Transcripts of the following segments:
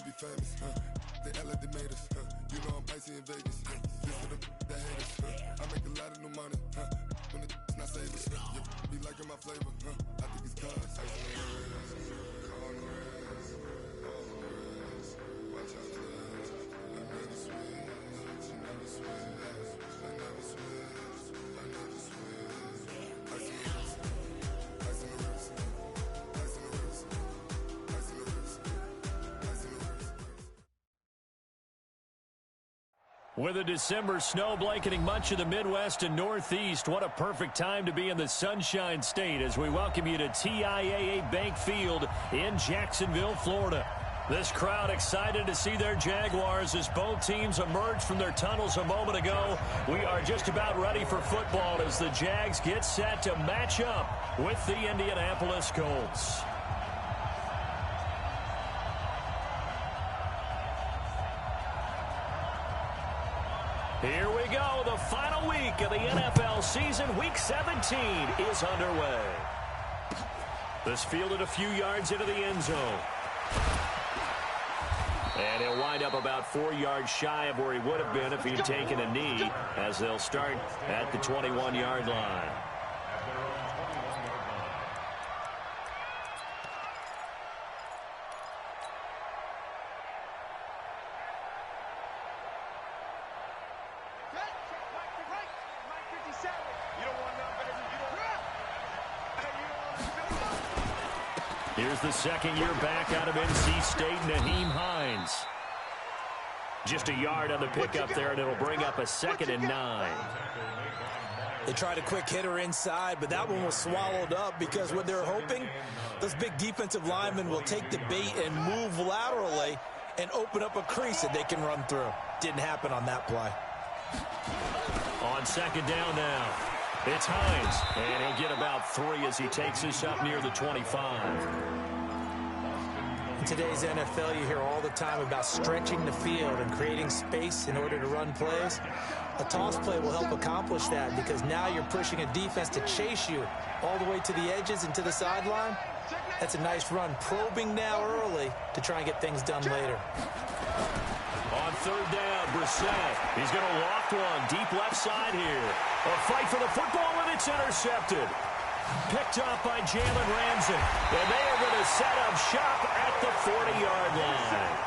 be famous, They act like they made us, You know I'm icy in Vegas, This for them that hate us, I make a lot of new money, When it's not savers, Be liking my flavor, I think it's cause ice on the wrist, on the wrist, watch out for this. I never switch, I never switch, I never switch, I never switch. Ice on the wrist, ice on the wrist, ice on the wrist, ice on the wrist, ice on the wrist. With a December snow blanketing much of the Midwest and Northeast, what a perfect time to be in the Sunshine State as we welcome you to TIAA Bank Field in Jacksonville, Florida. This crowd excited to see their Jaguars as both teams emerged from their tunnels a moment ago. We are just about ready for football as the Jags get set to match up with the Indianapolis Colts. Here we go. The final week of the NFL season. Week 17 is underway. This fielded a few yards into the end zone. And he'll wind up about 4 yards shy of where he would have been if he'd taken a knee, as they'll start at the 21-yard line. Here's the second year back out of NC State, Naheem Hines. Just a yard on the pickup there, and it'll bring up a 2nd and 9. They tried a quick hitter inside, but that one was swallowed up because what they're hoping, those big defensive linemen will take the bait and move laterally and open up a crease that they can run through. Didn't happen on that play. On 2nd down now. It's Hines, and he'll get about 3 as he takes this up near the 25. In today's NFL, you hear all the time about stretching the field and creating space in order to run plays. A toss play will help accomplish that because now you're pushing a defense to chase you all the way to the edges and to the sideline. That's a nice run, probing now early to try and get things done later. On 3rd down, Brissett. He's going to loft one deep left side here. A fight for the football, and it's intercepted. Picked off by Jalen Ramsey. And they are going to set up shop at the 40-yard line.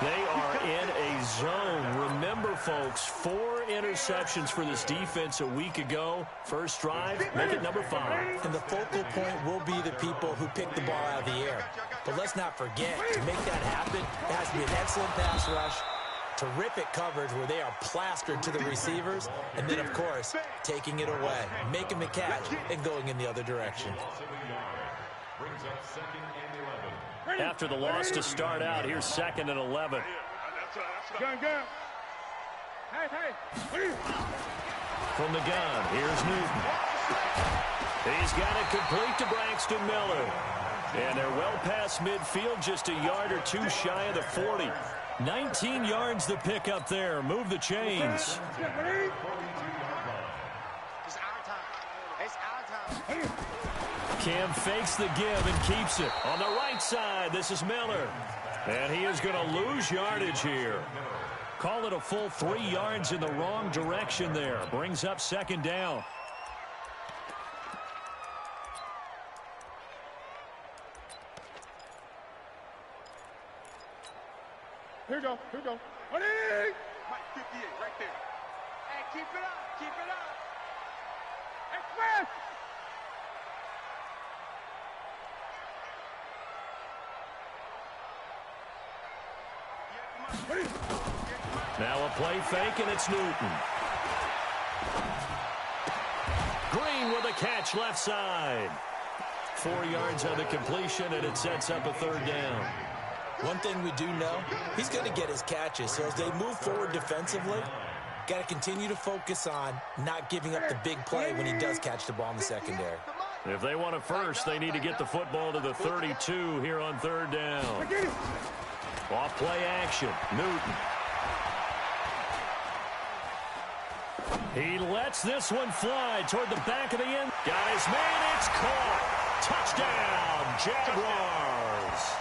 They are in a zone. Remember, folks, 4 interceptions for this defense a week ago. First drive, make it number 5. And the focal point will be the people who pick the ball out of the air. But let's not forget, to make that happen, it has to be an excellent pass rush, terrific coverage where they are plastered to the receivers, and then, of course, taking it away, making the catch, and going in the other direction. After the loss to start out, here's 2nd and 11. From the gun, here's Newton. He's got it complete to Braxton Miller. And they're well past midfield, just a yard or 2 shy of the 40. 19 yards the pick up there. Move the chains. Cam fakes the give and keeps it. On the right side, this is Miller. And he is going to lose yardage here. Call it a full 3 yards in the wrong direction there. Brings up 2nd down. Here we go. Money! Mike 58, right there. Hey, keep it up. Hey, Chris! Now a play fake, and it's Newton. Green with a catch left side. 4 yards on the completion, and it sets up a 3rd down. One thing we do know, he's going to get his catches. So as they move forward defensively, got to continue to focus on not giving up the big play when he does catch the ball in the secondary. If they want it first, they need to get the football to the 32 here on 3rd down. Off play action, Newton. He lets this one fly toward the back of the end. Got his man, it's caught. Touchdown, Jaguars.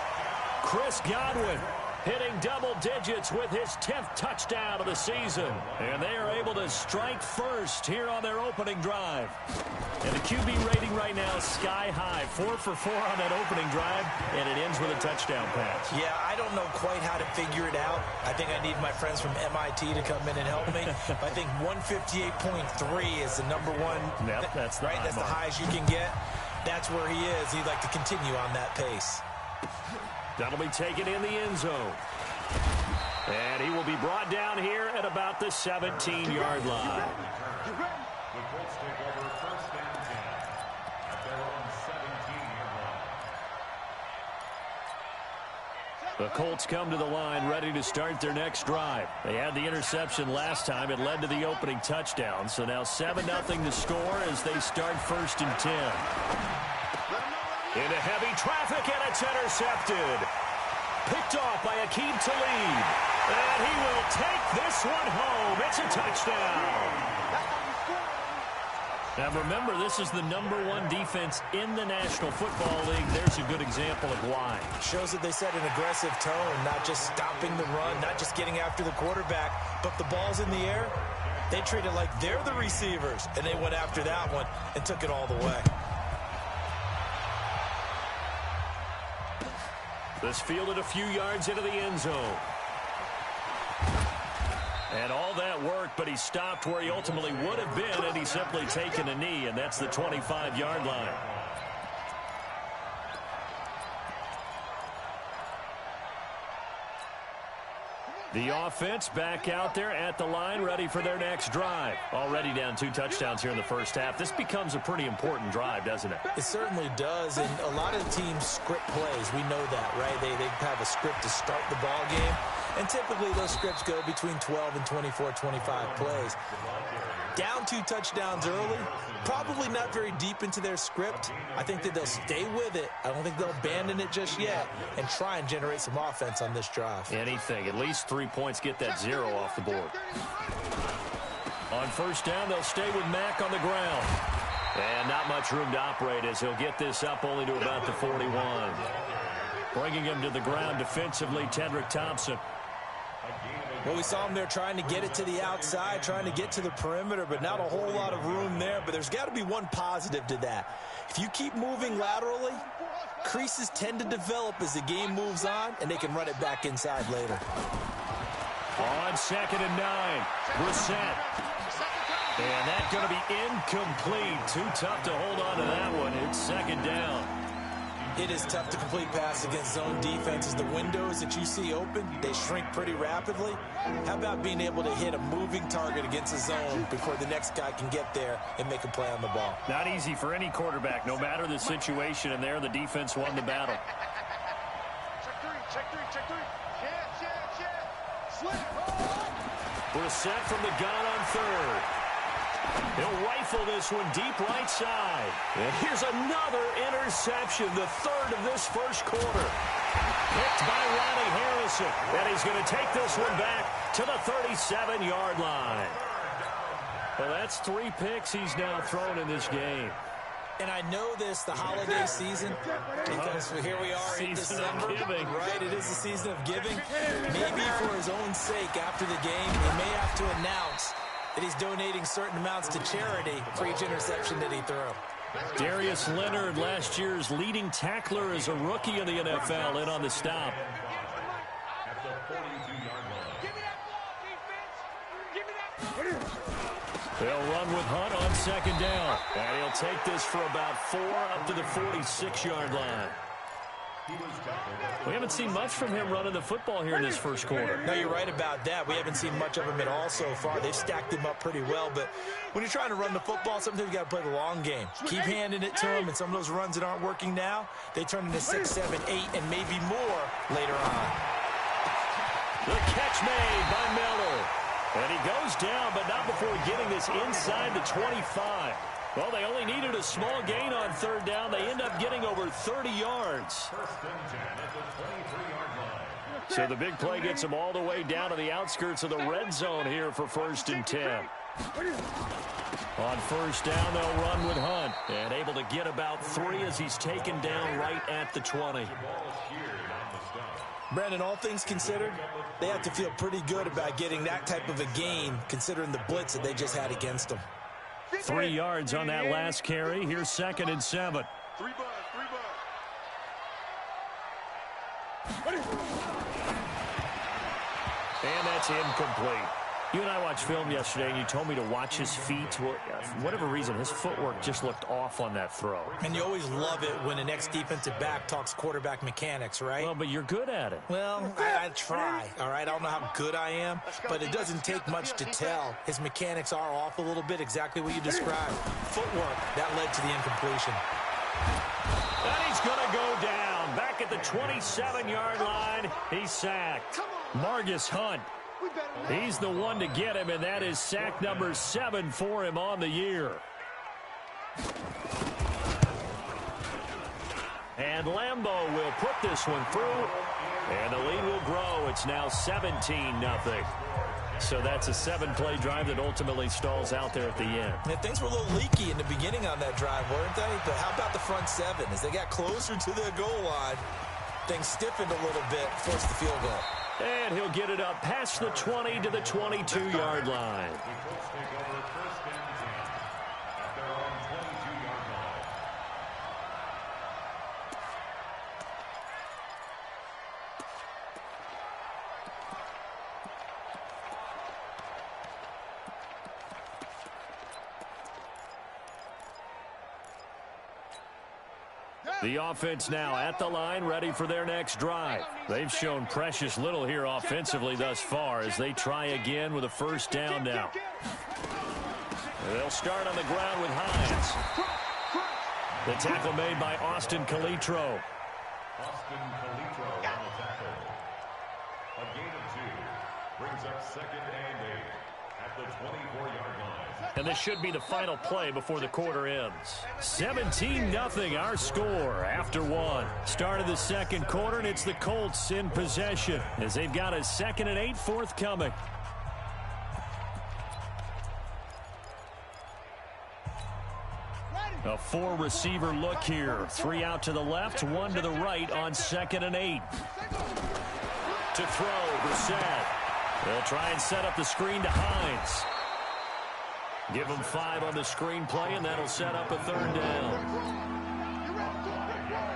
Chris Godwin hitting double digits with his 10th touchdown of the season. And they are able to strike first here on their opening drive. And the QB rating right now is sky high. 4 for 4 on that opening drive, and it ends with a touchdown pass. Yeah, I don't know quite how to figure it out. I think I need my friends from MIT to come in and help me. I think 158.3 is the number one. Yep, that's the right. high That's mark. the highest you can get. That's where he is. He'd like to continue on that pace. That'll be taken in the end zone. And he will be brought down here at about the 17-yard line. The Colts take over first and 10 at their own 17-yard line. The Colts come to the line ready to start their next drive. They had the interception last time. It led to the opening touchdown. So now 7-0 to score as they start first and 10. Into heavy traffic, and it's intercepted. Picked off by Aqib Talib. And he will take this one home. It's a touchdown. Now remember, this is the #1 defense in the National Football League. There's a good example of why. Shows that they set an aggressive tone, not just stopping the run, not just getting after the quarterback, but the ball's in the air. They treat it like they're the receivers, and they went after that one and took it all the way. This fielded a few yards into the end zone. And all that work, but he stopped where he ultimately would have been had he simply taken a knee, and that's the 25-yard line. The offense back out there at the line, ready for their next drive. Already down 2 touchdowns here in the first half. This becomes a pretty important drive, doesn't it? It certainly does, and a lot of teams script plays. We know that, right? They have a script to start the ball game, and typically those scripts go between 12 and 24, 25 plays. Down 2 touchdowns early, probably not very deep into their script. I think that they'll stay with it. I don't think they'll abandon it just yet and try and generate some offense on this drive. Anything. At least 3 points, get that 0 off the board. On first down, they'll stay with Mack on the ground. And not much room to operate as he'll get this up only to about the 41. Bringing him to the ground defensively, Tedrick Thompson. Well, we saw him there trying to get it to the outside, trying to get to the perimeter, but not a whole lot of room there. But there's got to be one positive to that. If you keep moving laterally, creases tend to develop as the game moves on, and they can run it back inside later. On 2nd and 9, Brissett. And that's going to be incomplete. Too tough to hold on to that one. It's 2nd down. It is tough to complete pass against zone defenses. The windows that you see open, they shrink pretty rapidly. How about being able to hit a moving target against a zone before the next guy can get there and make a play on the ball? Not easy for any quarterback, no matter the situation, and there the defense won the battle. Check three. Slip. Brissett from the gun on 3rd. He'll rifle this one deep right side. And here's another interception, the 3rd of this first quarter. Picked by Ronnie Harrison. And he's going to take this one back to the 37-yard line. Well, that's 3 picks he's now thrown in this game. And I know this, the holiday season, because here we are in Season December. of giving. Right, it is the season of giving. Maybe for his own sake after the game, he may have to announce that he's donating certain amounts to charity for each interception that he threw. Darius Leonard, last year's leading tackler as a rookie in the NFL, in on the stop. At the 42-yard line. Give me that ball, defense. Give me that. They'll run with Hunt on 2nd down. And he'll take this for about 4 up to the 46-yard line. We haven't seen much from him running the football here in this first quarter. No, you're right about that. We haven't seen much of him at all so far. They've stacked him up pretty well, but when you're trying to run the football, sometimes you got to play the long game. Keep handing it to him, and some of those runs that aren't working now, they turn into 6, 7, 8, and maybe more later on. The catch made by Miller. And he goes down, but not before getting this inside the 25. Well, they only needed a small gain on 3rd down. They end up getting over 30 yards. So the big play gets them all the way down to the outskirts of the red zone here for 1st and 10. On first down, they'll run with Hunt. And able to get about 3 as he's taken down right at the 20. Brandon, all things considered, they have to feel pretty good about getting that type of a gain, considering the blitz that they just had against them. 3 yards on that last carry. Here's 2nd and 7. 3 bucks. And that's incomplete. You and I watched film yesterday, and you told me to watch his feet. Well, for whatever reason, his footwork just looked off on that throw. And you always love it when an ex-defensive back talks quarterback mechanics, right? Well, but you're good at it. Well, I try, all right? I don't know how good I am, but it doesn't take much to tell. His mechanics are off a little bit, exactly what you described. Footwork, that led to the incompletion. And he's going to go down. Back at the 27-yard line, he's sacked. Margus Hunt. He's the one to get him, and that is sack number 7 for him on the year. And Lambeau will put this one through, and the lead will grow. It's now 17-0. So that's a 7-play drive that ultimately stalls out there at the end. Yeah, things were a little leaky in the beginning on that drive, weren't they? But how about the front 7? As they got closer to the goal line, things stiffened a little bit, forced the field goal. And he'll get it up past the 20 to the 22-yard line. The offense now at the line, ready for their next drive. They've shown precious little here offensively thus far as they try again with a first down now. They'll start on the ground with Hines. The tackle made by Austin Calitro. Austin Calitro on the tackle. A gain of 2 brings up 2nd and 8 at the 24-yard line. And this should be the final play before the quarter ends. 17-0 our score after 1. Start of the second quarter, and it's the Colts in possession as they've got a 2nd and 8 forthcoming. A 4-receiver look here. 3 out to the left, 1 to the right on 2nd and 8. To throw, Brissett. They'll try and set up the screen to Hines. Give him 5 on the screenplay, and that'll set up a 3rd down.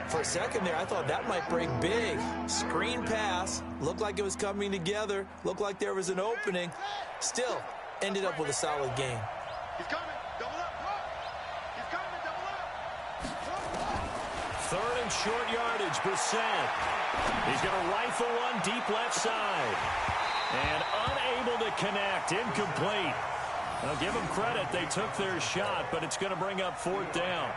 For a second there, I thought that might break big. Screen pass. Looked like it was coming together. Looked like there was an opening. Still, ended up with a solid game. He's coming. Double up. He's coming. Double up. 3rd and short yardage, Brissett. He's going to rifle one deep left side. And unable to connect. Incomplete. Now, give them credit. They took their shot, but it's going to bring up 4th down.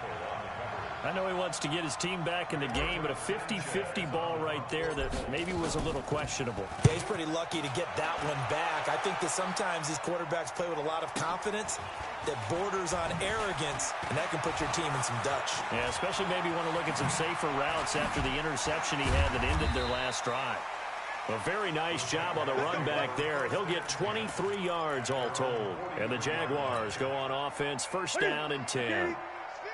I know he wants to get his team back in the game, but a 50-50 ball right there that maybe was a little questionable. Yeah, he's pretty lucky to get that one back. I think that sometimes these quarterbacks play with a lot of confidence that borders on arrogance, and that can put your team in some Dutch. Yeah, especially maybe want to look at some safer routes after the interception he had that ended their last drive. A very nice job on the run back there. He'll get 23 yards all told. And the Jaguars go on offense, 1st down and 10.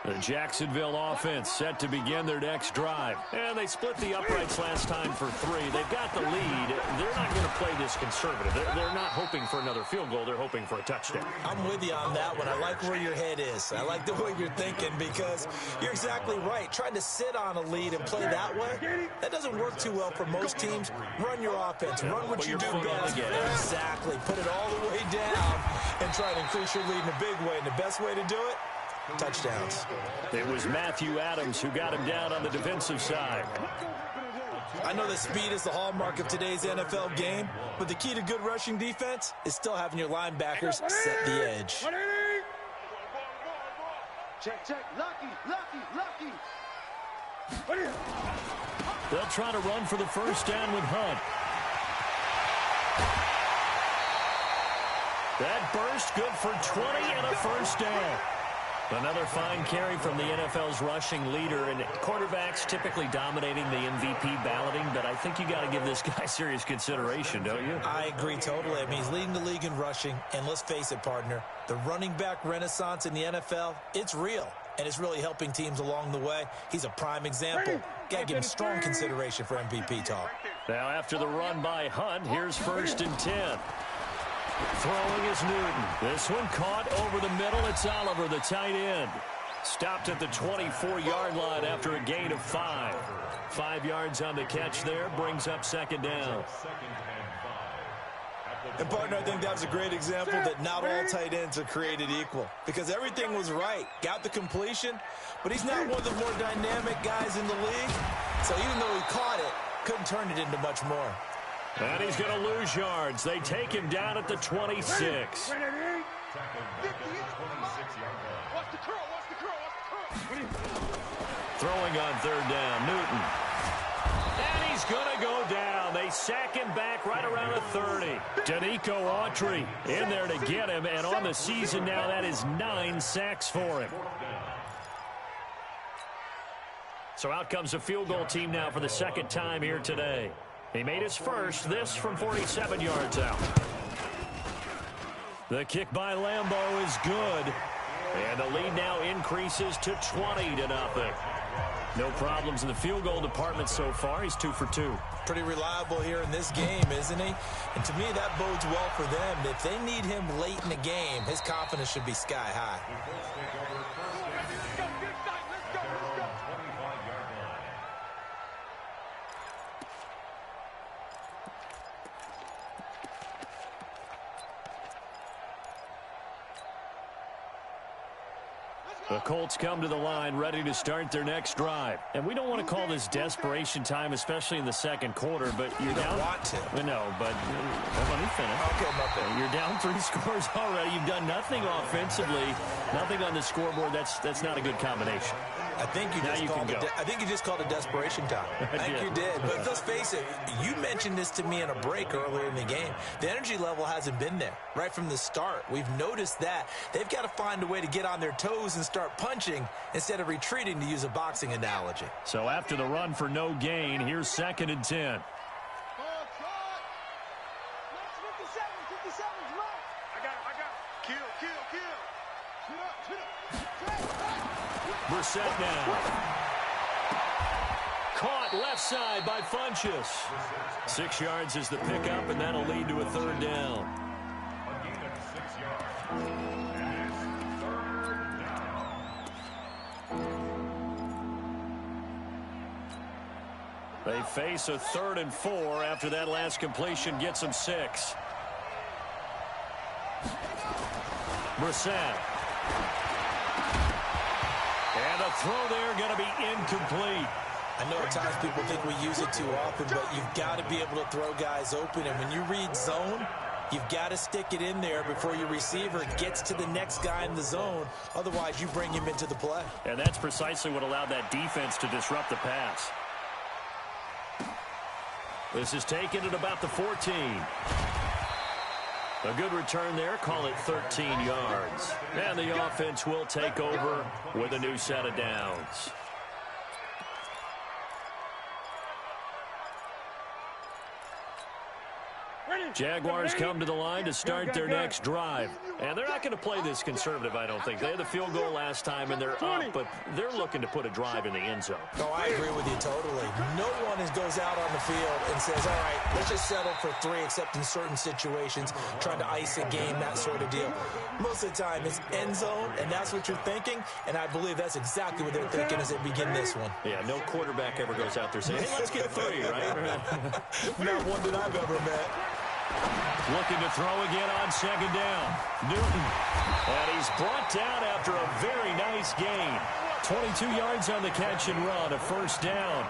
The Jacksonville offense set to begin their next drive. And they split the uprights last time for 3. They've got the lead. They're not going to play this conservative. They're not hoping for another field goal. They're hoping for a touchdown. I'm with you on that one. I like where your head is. I like the way you're thinking because you're exactly right. Trying to sit on a lead and play that way, that doesn't work too well for most teams. Run your offense. Run what you do best. Exactly. Put it all the way down and try to increase your lead in a big way. And the best way to do it, touchdowns. It was Matthew Adams who got him down on the defensive side. I know that speed is the hallmark of today's NFL game, but the key to good rushing defense is still having your linebackers set the edge. Check. Lucky. They'll try to run for the 1st down with Hunt. That burst good for 20 and a 1st down. Another fine carry from the NFL's rushing leader, and quarterbacks typically dominating the MVP balloting, but I think you got to give this guy serious consideration, don't you? I agree totally. I mean, he's leading the league in rushing, and let's face it, partner, the running back renaissance in the NFL, it's real, and it's really helping teams along the way. He's a prime example. Got to give him strong consideration for MVP talk. Now after the run by Hunt, here's 1st and 10. Throwing is Newton. This one caught over the middle. It's Oliver, the tight end. Stopped at the 24-yard line after a gain of 5. 5 yards on the catch there. Brings up 2nd down. And, partner, I think that was a great example that not all tight ends are created equal. Because everything was right. Got the completion, but he's not one of the more dynamic guys in the league. So even though he caught it, couldn't turn it into much more. And he's going to lose yards. They take him down at the 26. Throwing on 3rd down, Newton. And he's going to go down. They sack him back right around the 30. Danico Autry in there to get him, and on the season now, that is 9 sacks for him. So out comes a field goal team now for the 2nd time here today. He made his first, this from 47 yards out. The kick by Lambeau is good. And the lead now increases to 20-0. No problems in the field goal department so far. He's 2 for 2. Pretty reliable here in this game, isn't he? And to me, that bodes well for them. If they need him late in the game, his confidence should be sky high. The Colts come to the line ready to start their next drive. And we don't want to call this desperation time, especially in the 2nd quarter, but you're down. Want to. No, but let me finish. Okay, my bad. You're down 3 scores already. You've done nothing offensively, nothing on the scoreboard. That's not a good combination. I think you just called it desperation time. I think you did. But let's face it, you mentioned this to me in a break earlier in the game. The energy level hasn't been there right from the start. We've noticed that. They've got to find a way to get on their toes and start punching instead of retreating, to use a boxing analogy. So after the run for no gain, here's 2nd and 10. Brissett now. Caught left side by Funchess. 6 yards is the pickup, and that'll lead to a 3rd down. A gain of 6 yards. And it's 3rd down. They face a 3rd and 4 after that last completion gets them 6. Brissett. And a throw there going to be incomplete. I know at times people think we use it too often, but you've got to be able to throw guys open. And when you read zone, you've got to stick it in there before your receiver gets to the next guy in the zone. Otherwise, you bring him into the play. And that's precisely what allowed that defense to disrupt the pass. This is taken at about the 14. A good return there. Call it 13 yards. And the offense will take over with a new set of downs. Jaguars come to the line to start their next drive. And they're not going to play this conservative, I don't think. They had the field goal last time, and they're up, but they're looking to put a drive in the end zone. Oh, I agree with you totally. No one goes out on the field and says, all right, let's just settle for 3, except in certain situations, trying to ice a game, that sort of deal. Most of the time, it's end zone, and that's what you're thinking, and I believe that's exactly what they're thinking as they begin this one. Yeah, no quarterback ever goes out there saying, hey, let's get 3, right? Not one that I've ever met. Looking to throw again on 2nd down. Newton. And he's brought down after a very nice gain. 22 yards on the catch and run, a 1st down.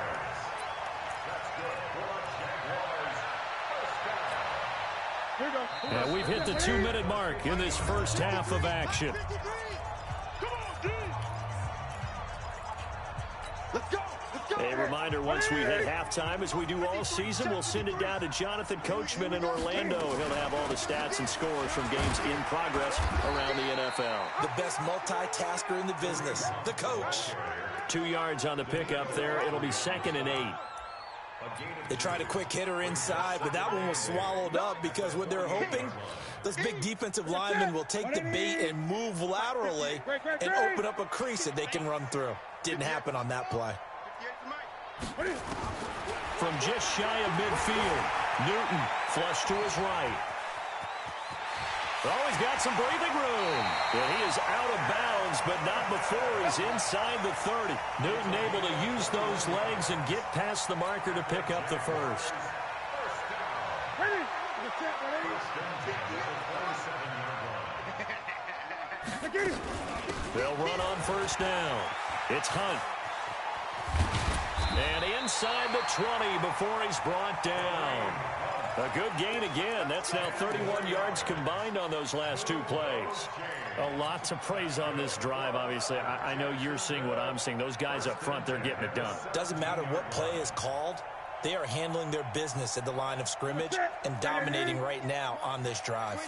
And we've hit the 2-minute mark in this first half of action. A reminder, once we hit halftime, as we do all season, we'll send it down to Jonathan Coachman in Orlando. He'll have all the stats and scores from games in progress around the NFL. The best multitasker in the business, the coach. 2 yards on the pickup there. It'll be 2nd and 8. They tried a quick hitter inside, but that one was swallowed up because what they're hoping, those big defensive linemen will take the bait and move laterally and open up a crease that they can run through. Didn't happen on that play. From just shy of midfield, Newton flush to his right. Oh, he's got some breathing room. And he is out of bounds, but not before he's inside the 30. Newton able to use those legs and get past the marker to pick up the first. They'll run on first down. It's Hunt. And inside the 20 before he's brought down. A good gain again. That's now 31 yards combined on those last 2 plays. A lot to praise on this drive, obviously. I know you're seeing what I'm seeing. Those guys up front, they're getting it done. Doesn't matter what play is called. They are handling their business at the line of scrimmage and dominating right now on this drive.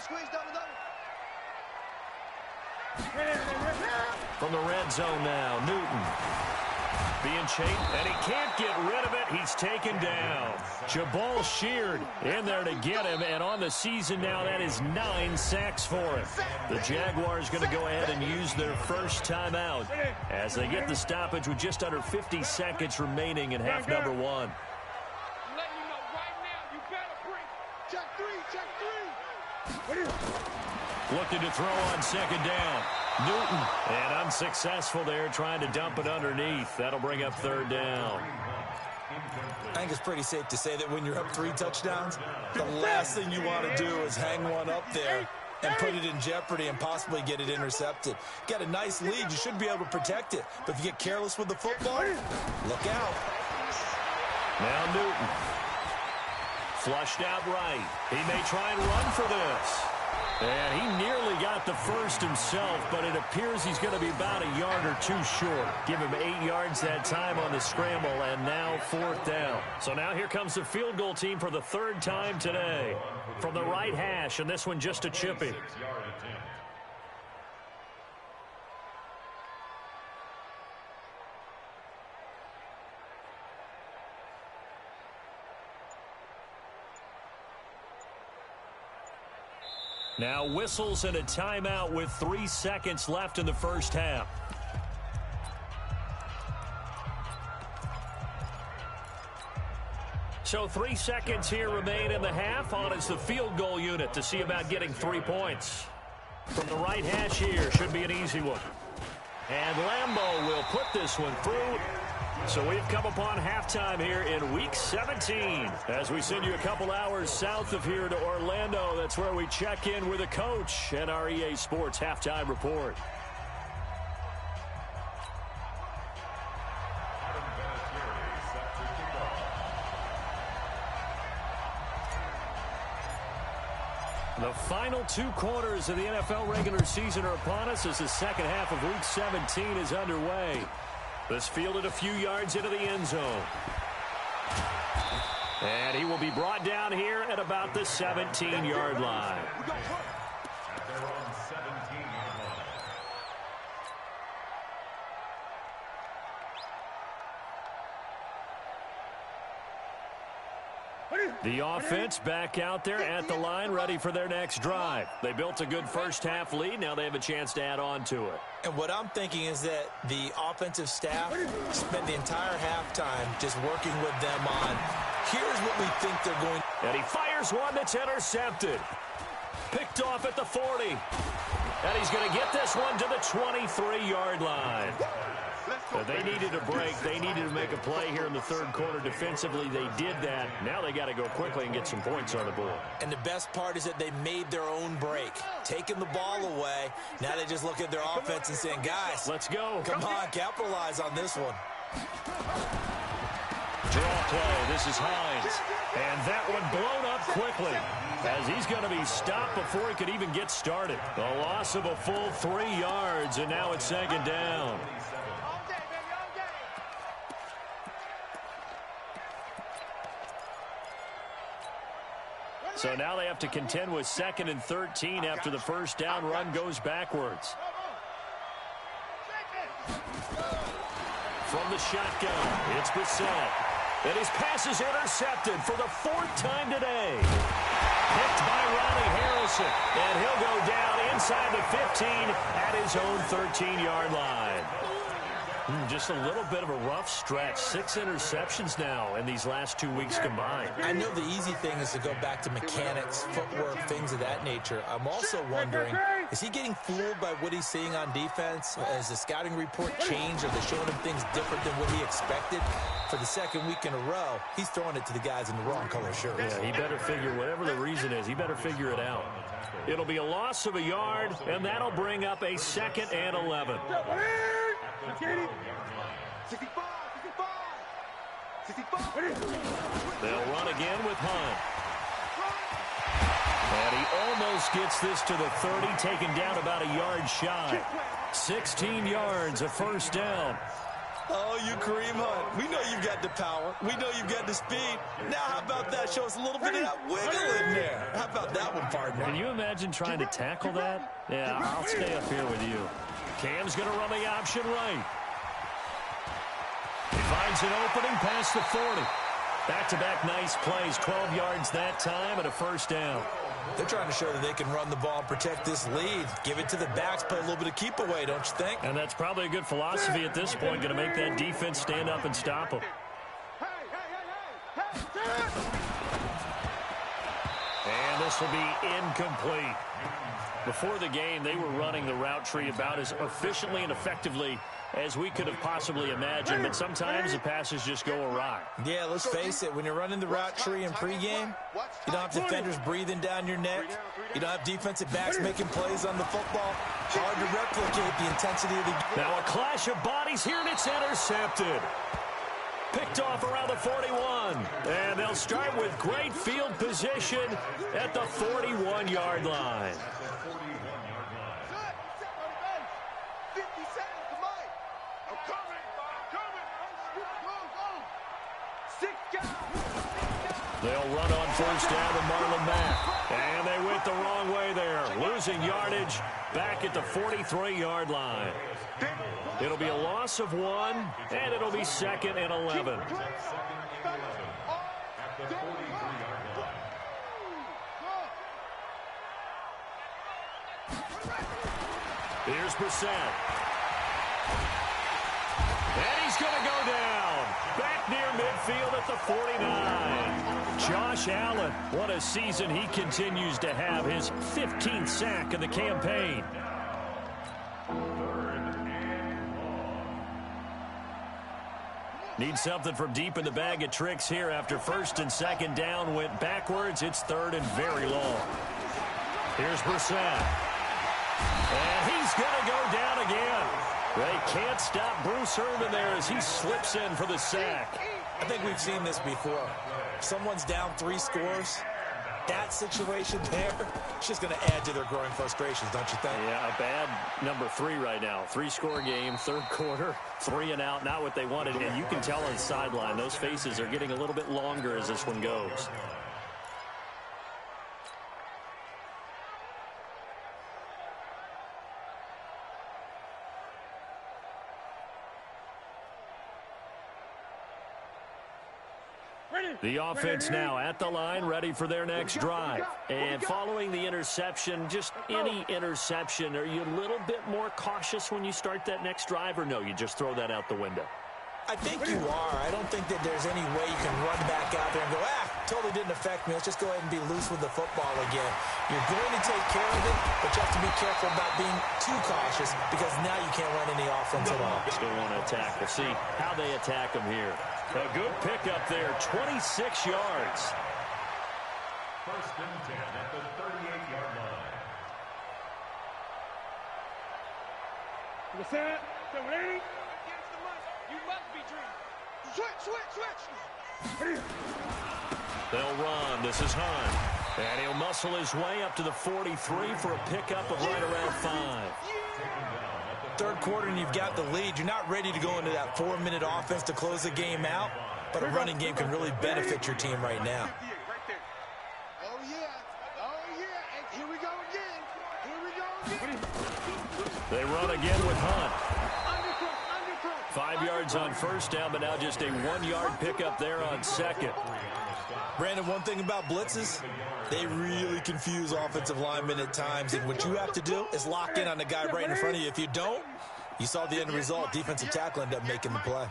From the red zone now, Newton. Being chased, and he can't get rid of it. He's taken down. Jabal Sheard in there to get him, and on the season now, that is 9 sacks for him. The Jaguars going to go ahead and use their first timeout as they get the stoppage with just under 50 seconds remaining in half number 1. Looking to throw on 2nd down. Newton, and unsuccessful there, trying to dump it underneath. That'll bring up 3rd down. I think it's pretty safe to say that when you're up 3 touchdowns, the last thing you want to do is hang one up there and put it in jeopardy and possibly get it intercepted. Got a nice lead. You should be able to protect it. But if you get careless with the football, look out. Now Newton. Flushed out right. He may try and run for this. And he nearly got the first himself, but it appears he's going to be about a yard or 2 short. Give him 8 yards that time on the scramble, and now 4th down. So now here comes the field goal team for the 3rd time today. From the right hash, and this one just a chippy. Now whistles and a timeout with 3 seconds left in the first half. So 3 seconds here remain in the half. On is the field goal unit to see about getting 3 points. From the right hash here, should be an easy one. And Lambeau will put this one through. So we've come upon halftime here in Week 17. As we send you a couple hours south of here to Orlando, that's where we check in with a coach and our EA Sports Halftime Report. The final 2 quarters of the NFL regular season are upon us as the second half of Week 17 is underway. This fielded a few yards into the end zone. And he will be brought down here at about the 17-yard line. The offense back out there at the line, ready for their next drive. They built a good first-half lead. Now they have a chance to add on to it. And what I'm thinking is that the offensive staff spent the entire halftime just working with them on, here's what we think they're going to do. And he fires one that's intercepted. Picked off at the 40. And he's going to get this one to the 23-yard line. They needed a break. They needed to make a play here in the 3rd quarter. Defensively, they did that. Now they got to go quickly and get some points on the board. And the best part is that they made their own break. Taking the ball away. Now they just look at their offense and saying, guys, let's go. Come on, capitalize on this one. Draw play. This is Hines. And that one blown up quickly as he's going to be stopped before he could even get started. A loss of a full 3 yards, and now it's 2nd down. So now they have to contend with 2nd and 13 after the first down run goes backwards. From the shotgun, it's Brissett. And his pass is intercepted for the 4th time today. Picked by Ronnie Harrison. And he'll go down inside the 15 at his own 13-yard line. Just a little bit of a rough stretch. 6 interceptions now in these last 2 weeks combined. I know the easy thing is to go back to mechanics, footwork, things of that nature. I'm also wondering, is he getting fooled by what he's seeing on defense? Has the scouting report changed? Are they showing him things different than what he expected? For the 2nd week in a row, he's throwing it to the guys in the wrong color shirts. Yeah, he better figure, whatever the reason is, he better figure it out. It'll be a loss of a yard, and that'll bring up a 2nd and 11. They'll run again with Hunt. And he almost gets this to the 30, taken down about a yard shy. 16 yards, a first down. Oh, you Kareem Hunt. We know you've got the power. We know you've got the speed. Now how about that? Show us a little bit of that wiggle in there. How about that one, partner? Can you imagine trying to tackle that? Yeah, I'll stay up here with you. Cam's going to run the option right. He finds an opening past the 40. Back-to-back nice plays, 12 yards that time and a first down. They're trying to show that they can run the ball and protect this lead. Give it to the backs, play a little bit of keep away, don't you think? And that's probably a good philosophy at this point, going to make that defense stand up and stop them. And this will be incomplete. Before the game, they were running the route tree about as efficiently and effectively as we could have possibly imagined, but sometimes the passes just go awry. Yeah, let's face it, when you're running the route tree in pregame, you don't have defenders breathing down your neck. You don't have defensive backs making plays on the football. Hard to replicate the intensity of the game. Now a clash of bodies here, and it's intercepted. Picked off around the 41. And they'll start with great field position at the 41-yard line. They'll run on first down to Marlon Mack. And they went the wrong way there. Losing yardage back at the 43-yard line. It'll be a loss of 1, and it'll be 2nd and 11. Here's Brissett. And he's going to go down. Back near midfield at the 49. Josh Allen, what a season he continues to have. His 15th sack of the campaign. Need something from deep in the bag of tricks here after 1st and 2nd down went backwards. It's 3rd and very long. Here's Brissett. And he's going to go down again. They can't stop Bruce Irvin there as he slips in for the sack. I think we've seen this before. Someone's down 3 scores. That situation there, it's just going to add to their growing frustrations, don't you think? Yeah, a bad number 3 right now. 3-score game, 3rd quarter, 3 and out, not what they wanted. And you can tell on the sideline, those faces are getting a little bit longer as this one goes. The offense now at the line, ready for their next drive. And following the interception, just any interception, are you a little bit more cautious when you start that next drive, or no, you just throw that out the window? I think you are. I don't think that there's any way you can run back out there and go, totally didn't affect me. Let's just go ahead and be loose with the football again. You're going to take care of it, but you have to be careful about being too cautious because now you can't run any offense at all. Still want to attack. We'll see how they attack them here. A good pickup there, 26 yards. 1st and 10 at the 38-yard line. Brissett, you must be dreaming. Switch. They'll run. This is Hunt. And he'll muscle his way up to the 43 for a pickup of right around 5. 3rd quarter and you've got the lead. You're not ready to go into that 4-minute offense to close the game out, but a running game can really benefit your team right now. Oh, yeah. Oh, yeah. And here we go again. Here we go again. They run again with Hunt. 5 yards on first down, but now just a 1-yard pickup there on second. Brandon, one thing about blitzes, they really confuse offensive linemen at times, and what you have to do is lock in on the guy right in front of you. If you don't, you saw the end result. Defensive tackle ended up making the play.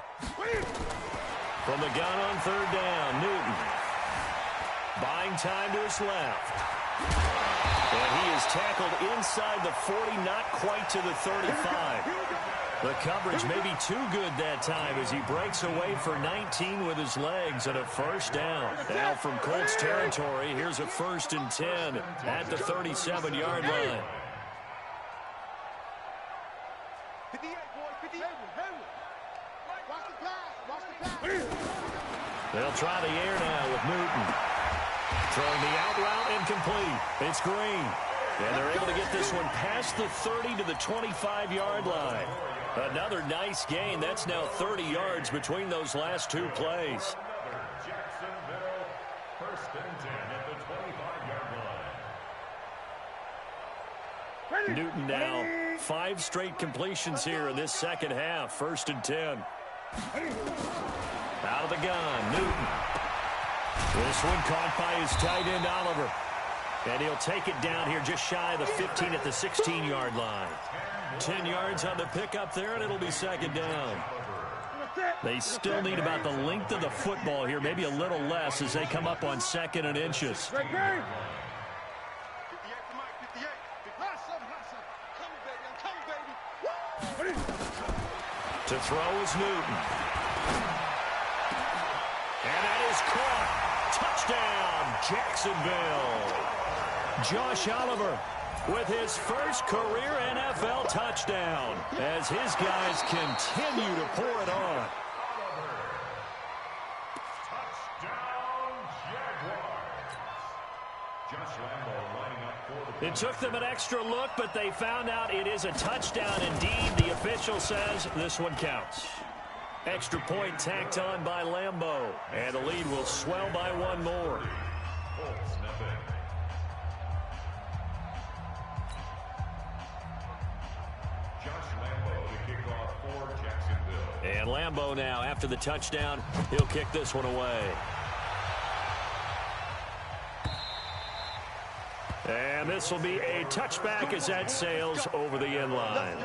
From the gun on third down, Newton. Buying time to his left. And he is tackled inside the 40, not quite to the 35. The coverage may be too good that time as he breaks away for 19 with his legs and a first down. Now from Colts territory, here's a 1st and 10 at the 37-yard line. 58, boy, 58. Watch the pass. Watch the pass. They'll try the air now with Newton. Throwing the out route incomplete. It's Green. And they're able to get this one past the 30 to the 25-yard line. Another nice gain. That's now 30 yards between those last two plays. Jacksonville, 1st and 10 at the 25-yard line. Newton now 5 straight completions here in this second half. 1st and 10. Out of the gun, Newton. This one caught by his tight end, Oliver. And he'll take it down here just shy of the 15 at the 16-yard line. 10 yards on the pickup there, and it'll be second down. They still need about the length of the football here, maybe a little less as they come up on 2nd and inches. 58 for Mike, 58. Come, baby. To throw is Newton. And that is caught. Touchdown, Jacksonville. Josh Oliver with his first career NFL touchdown as his guys continue to pour it on. Touchdown, Jaguars. Josh Lambo lining up for the... It took them an extra look, but they found out it is a touchdown indeed. The official says this one counts. Extra point tacked on by Lambo, and the lead will swell by one more. Colts, nothing. Josh Lambo to kick off for Jacksonville. And Lambo now, after the touchdown, he'll kick this one away. And this will be a touchback as that sails over the end line.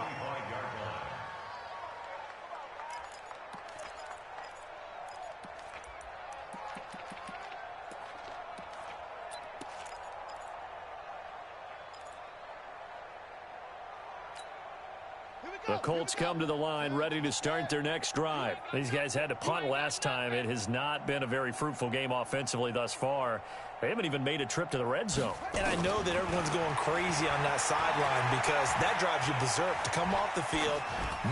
The Colts come to the line ready to start their next drive. These guys had to punt last time. It has not been a very fruitful game offensively thus far. They haven't even made a trip to the red zone. And I know that everyone's going crazy on that sideline because that drives you berserk to come off the field,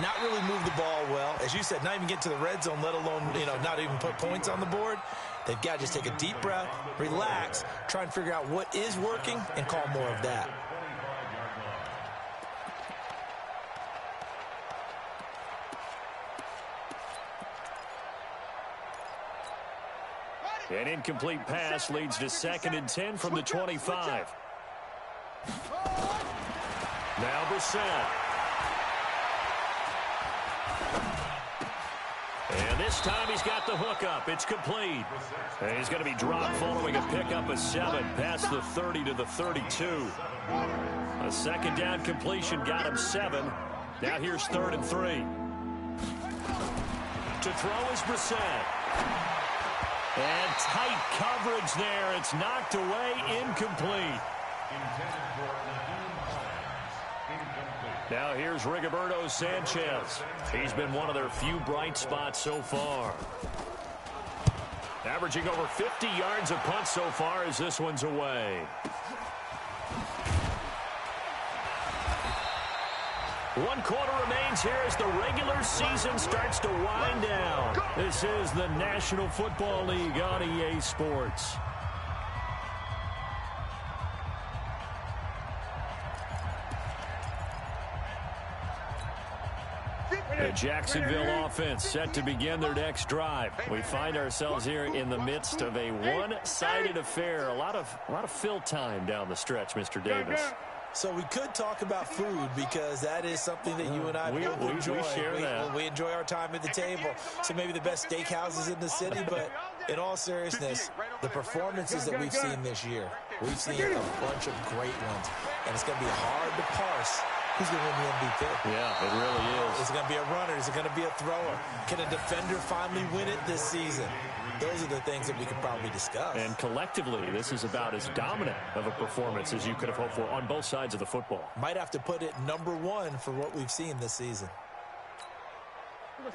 not really move the ball well. As you said, not even get to the red zone, let alone, not even put points on the board. They've got to just take a deep breath, relax, try and figure out what is working and call more of that. An incomplete pass leads to 2nd and 10 from the 25. Now Brissett. And this time he's got the hook up. It's complete. And he's going to be dropped following a pickup of 7 past the 30 to the 32. A second down completion got him 7. Now here's 3rd and 3. To throw is Brissett. And tight coverage there. It's knocked away, incomplete. Now here's Rigoberto Sanchez. He's been one of their few bright spots so far. Averaging over 50 yards a punt so far as this one's away. One quarter remains here as the regular season starts to wind down. This is the National Football League on EA Sports. The Jacksonville offense set to begin their next drive. We find ourselves here in the midst of a one-sided affair. A lot of fill time down the stretch, Mr. Davis. So we could talk about food because that is something that you and I both enjoy. We share that. We enjoy our time at the table. So maybe the best steakhouses in the city, but in all seriousness, the performances that we've seen this year, we've seen a bunch of great ones. And it's going to be hard to parse who's going to win the MVP. Yeah, it really is. Is it going to be a runner? Is it going to be a thrower? Can a defender finally win it this season? Those are the things that we could probably discuss. And collectively, this is about as dominant of a performance as you could have hoped for on both sides of the football. Might have to put it #1 for what we've seen this season.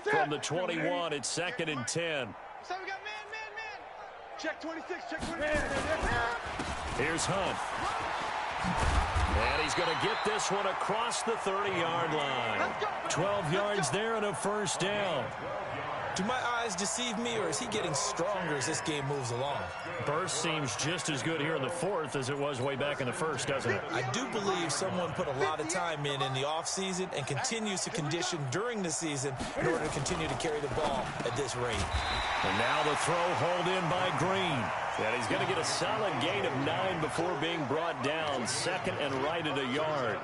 From the 21, it's 2nd and 10. So we got man. Check 26, check 26. Here's Hunt. And he's going to get this one across the 30-yard line. 12 yards there and a first down. Do my eyes deceive me, or is he getting stronger as this game moves along? Burst seems just as good here in the fourth as it was way back in the first, doesn't it? I do believe someone put a lot of time in the offseason and continues to condition during the season in order to continue to carry the ball at this rate. And now the throw hauled in by Green. And he's going to get a solid gain of 9 before being brought down. 2nd and right at a yard.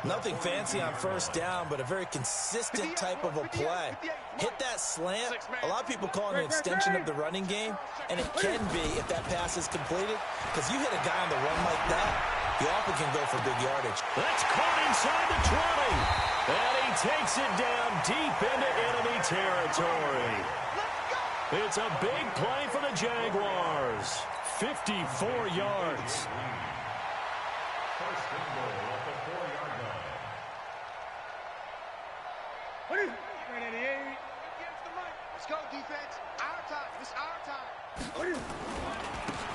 Nothing fancy on first down, but a very consistent type of a play. Hit that slant. A lot of people call it an extension of the running game, and it can be if that pass is completed, because you hit a guy on the run like that, he often can go for big yardage. That's caught inside the 20. And he takes it down deep into enemy territory. It's a big play for the Jaguars. 54 yards. First and goal at the 4-yard line. Let's go, defense. Our time. It's our time.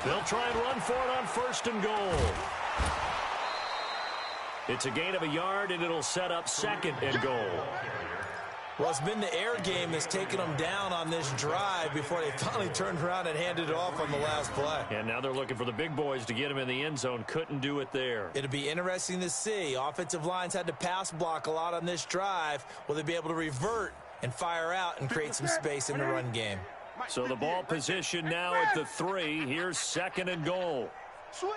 They'll try and run for it on 1st and goal. It's a gain of a yard, and it'll set up 2nd and goal. Well, it's been the air game that's taken them down on this drive before they finally turned around and handed it off on the last play. And now they're looking for the big boys to get him in the end zone. Couldn't do it there. It'll be interesting to see. Offensive lines had to pass block a lot on this drive. Will they be able to revert and fire out and create some space in the run game? So the ball position now at the 3. Here's 2nd and goal. Switch.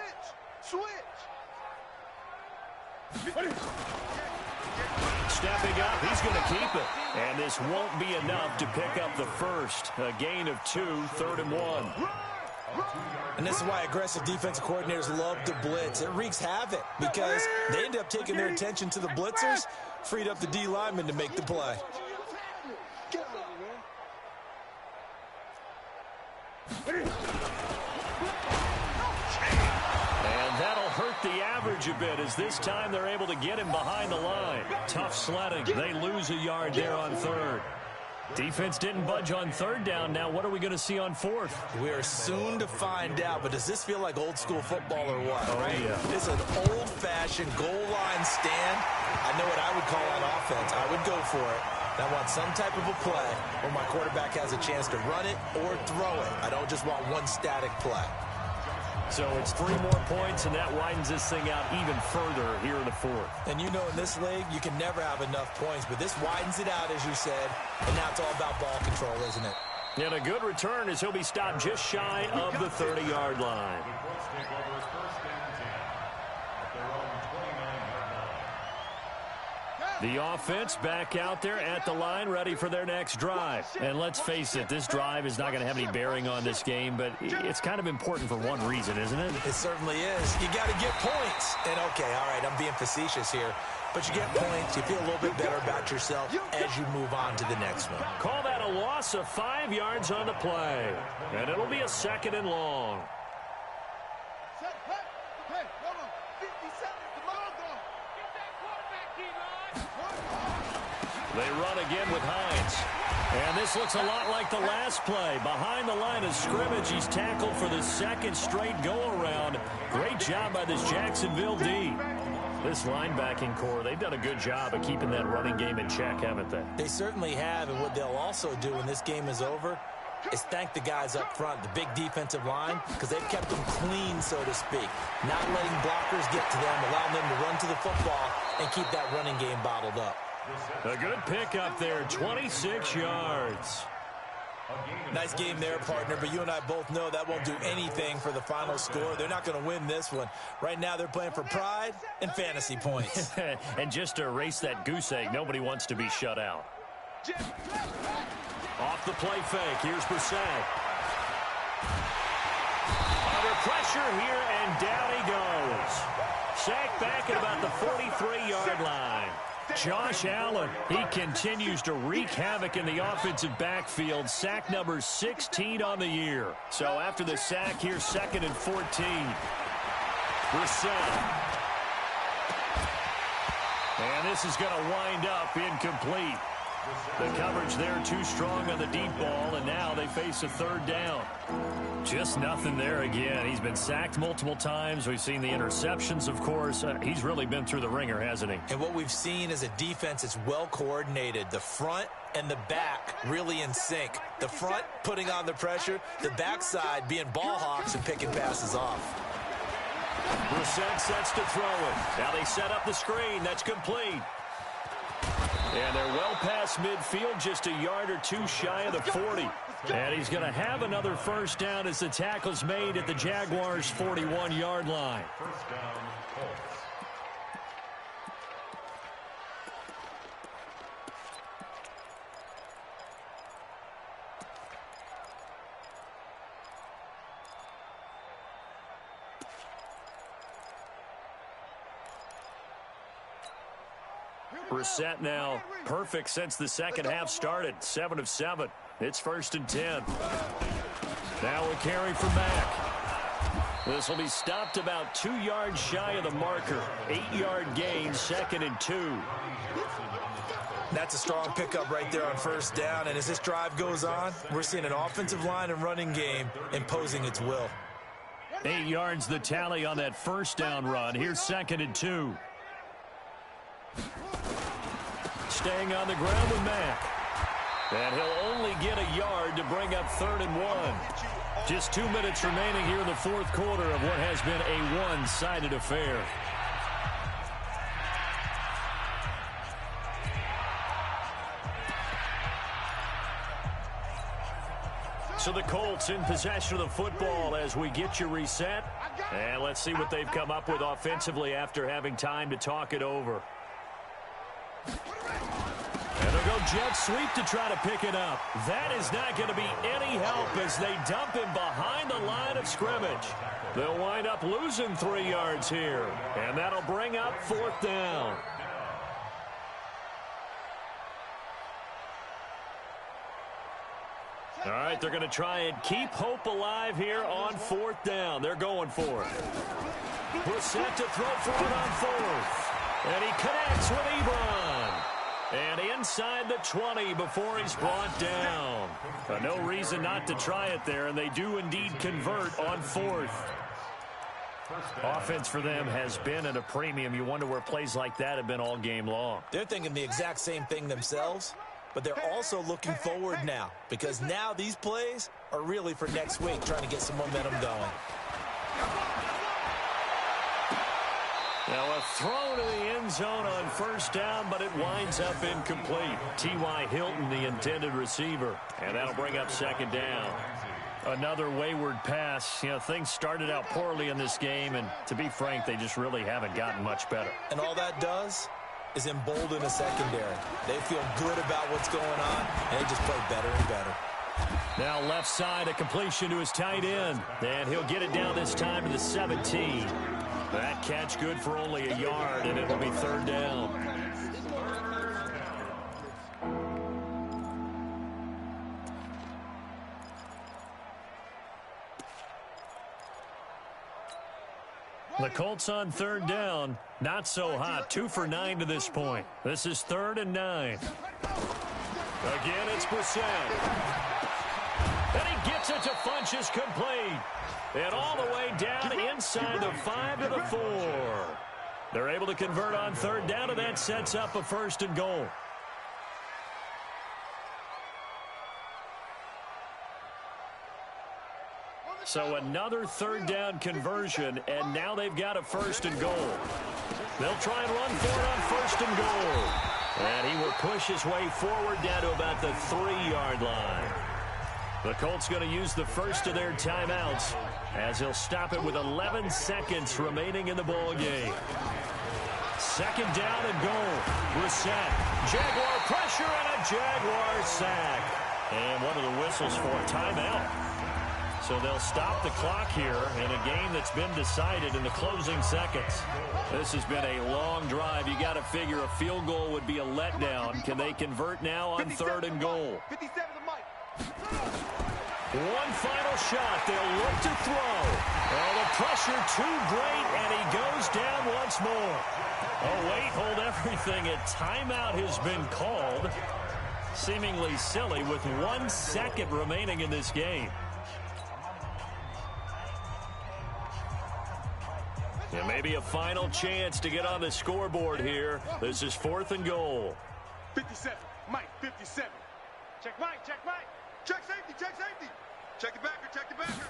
Stepping up, he's going to keep it. And this won't be enough to pick up the first. A gain of 2, 3rd and 1. And this is why aggressive defensive coordinators love to blitz. It wreaks havoc because they end up taking their attention to the blitzers, freed up the D lineman to make the play. And that'll hurt the average a bit as this time they're able to get him behind the line. Tough sledding. They lose a yard there on 3rd. Defense didn't budge on 3rd down. Now what are we going to see on 4th? We are soon to find out, but does this feel like old school football or what? Oh, right? Yeah. It's an old-fashioned goal line stand. I know what I would call on offense. I would go for it. And I want some type of a play where my quarterback has a chance to run it or throw it. I don't just want one static play. So it's 3 more points, and that widens this thing out even further here in the 4th. And you know in this league, you can never have enough points, but this widens it out, as you said, and now it's all about ball control, isn't it? And a good return as he'll be stopped just shy of the 30-yard line. The Colts take over 1st and 10 at their own 29-yard line. The offense back out there at the line, ready for their next drive. And let's face it, this drive is not going to have any bearing on this game, but it's kind of important for one reason, isn't it? It certainly is. You got to get points. And, okay, all right, I'm being facetious here, but you get points. You feel a little bit better about yourself as you move on to the next one. Call that a loss of 5 yards on the play. And it'll be a 2nd and long. Hey, hold on. 50 seconds. Come on, go. Get that quarterback, D-line. They run again with Hines. And this looks a lot like the last play. Behind the line of scrimmage, he's tackled for the 2nd straight go-around. Great job by this Jacksonville D. This linebacking core, they've done a good job of keeping that running game in check, haven't they? They certainly have, and what they'll also do when this game is over is thank the guys up front, the big defensive line, because they've kept them clean, so to speak. Not letting blockers get to them, allowing them to run to the football and keep that running game bottled up. A good pickup there, 26 yards. Nice game there, partner, but you and I both know that won't do anything for the final score. They're not going to win this one. Right now, they're playing for pride and fantasy points. And just to erase that goose egg, nobody wants to be shut out. Off the play fake, here's Brissett. Under pressure here, and down he goes. Sacked back at about the 43-yard line. Josh Allen, he continues to wreak havoc in the offensive backfield. Sack number 16 on the year. So after the sack, here's 2nd and 14. Brissett. And this is going to wind up incomplete. The coverage there too strong on the deep ball, and now they face a 3rd down. Just nothing there again. He's been sacked multiple times. We've seen the interceptions, of course. He's really been through the ringer, hasn't he? And what we've seen is a defense that's well coordinated. The front and the back really in sync. The front putting on the pressure, the backside being ball hawks and picking passes off. Brissett sets to throw it. Now they set up the screen. That's complete. And they're well past midfield, just a yard or two shy of the 40. And he's going to have another 1st down as the tackle's made at the Jaguars' 41-yard line. 1st down, Colts. Brissett now perfect since the second half started. 7 of 7. It's 1st and 10. Now a carry for Mack. This will be stopped about 2 yards shy of the marker. 8-yard gain, 2nd and 2. That's a strong pickup right there on 1st down. And as this drive goes on, we're seeing an offensive line and running game imposing its will. 8 yards the tally on that 1st down run. Here's 2nd and 2. Staying on the ground with Mack. And he'll only get a yard to bring up 3rd and 1. Just 2 minutes remaining here in the 4th quarter of what has been a one-sided affair. So the Colts in possession of the football as we get you reset. And let's see what they've come up with offensively after having time to talk it over. And they'll go jet sweep to try to pick it up. That is not going to be any help as they dump him behind the line of scrimmage. They'll wind up losing 3 yards here. And that'll bring up 4th down. All right, they're going to try and keep hope alive here on 4th down. They're going for it. Brissett to throw for it on 4th. And he connects with Ebron. And inside the 20 before he's brought down. No reason not to try it there, and they do indeed convert on 4th. Offense for them has been at a premium. You wonder where plays like that have been all game long. They're thinking the exact same thing themselves, but they're also looking forward now because now these plays are really for next week, trying to get some momentum going. Now a throw to the end zone on 1st down, but it winds up incomplete. T.Y. Hilton, the intended receiver, and that'll bring up 2nd down. Another wayward pass. You know, things started out poorly in this game, and to be frank, they just really haven't gotten much better. And all that does is embolden a secondary. They feel good about what's going on, and they just play better and better. Now left side, a completion to his tight end, and he'll get it down this time to the 17. That catch good for only a yard, and it'll be 3rd down. The Colts on 3rd down, not so hot. 2 for 9 to this point. This is 3rd and 9. Again, it's Brissett. And he gets it to Funchess complete. And all the way down inside the 5 to the 4. They're able to convert on 3rd down, and that sets up a 1st and goal. So another 3rd down conversion, and now they've got a 1st and goal. They'll try and run for it on 1st and goal. And he will push his way forward down to about the 3-yard line. The Colts going to use the first of their timeouts as he'll stop it with 11 seconds remaining in the ball game. Second down and goal. Brissett. Jaguar pressure and a Jaguar sack. And one of the whistles for a timeout. So they'll stop the clock here in a game that's been decided in the closing seconds. This has been a long drive. You got to figure a field goal would be a letdown. Can they convert now on 3rd and goal? 57 to Mike. One final shot. They'll look to throw. Oh, the pressure too great, and he goes down once more. Oh, wait, hold everything. A timeout has been called. Seemingly silly with 1 second remaining in this game. And maybe a final chance to get on the scoreboard here. This is 4th and goal. 57. Mike, 57. Check Mike, check Mike. Check safety, check safety. Check the backer, check the backer.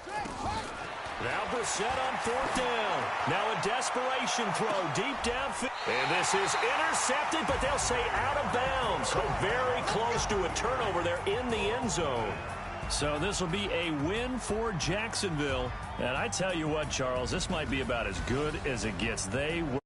Now Brissett on 4th down. Now a desperation throw deep downfield. And this is intercepted, but they'll say out of bounds. So very close to a turnover there in the end zone. So this will be a win for Jacksonville. And I tell you what, Charles, this might be about as good as it gets. They were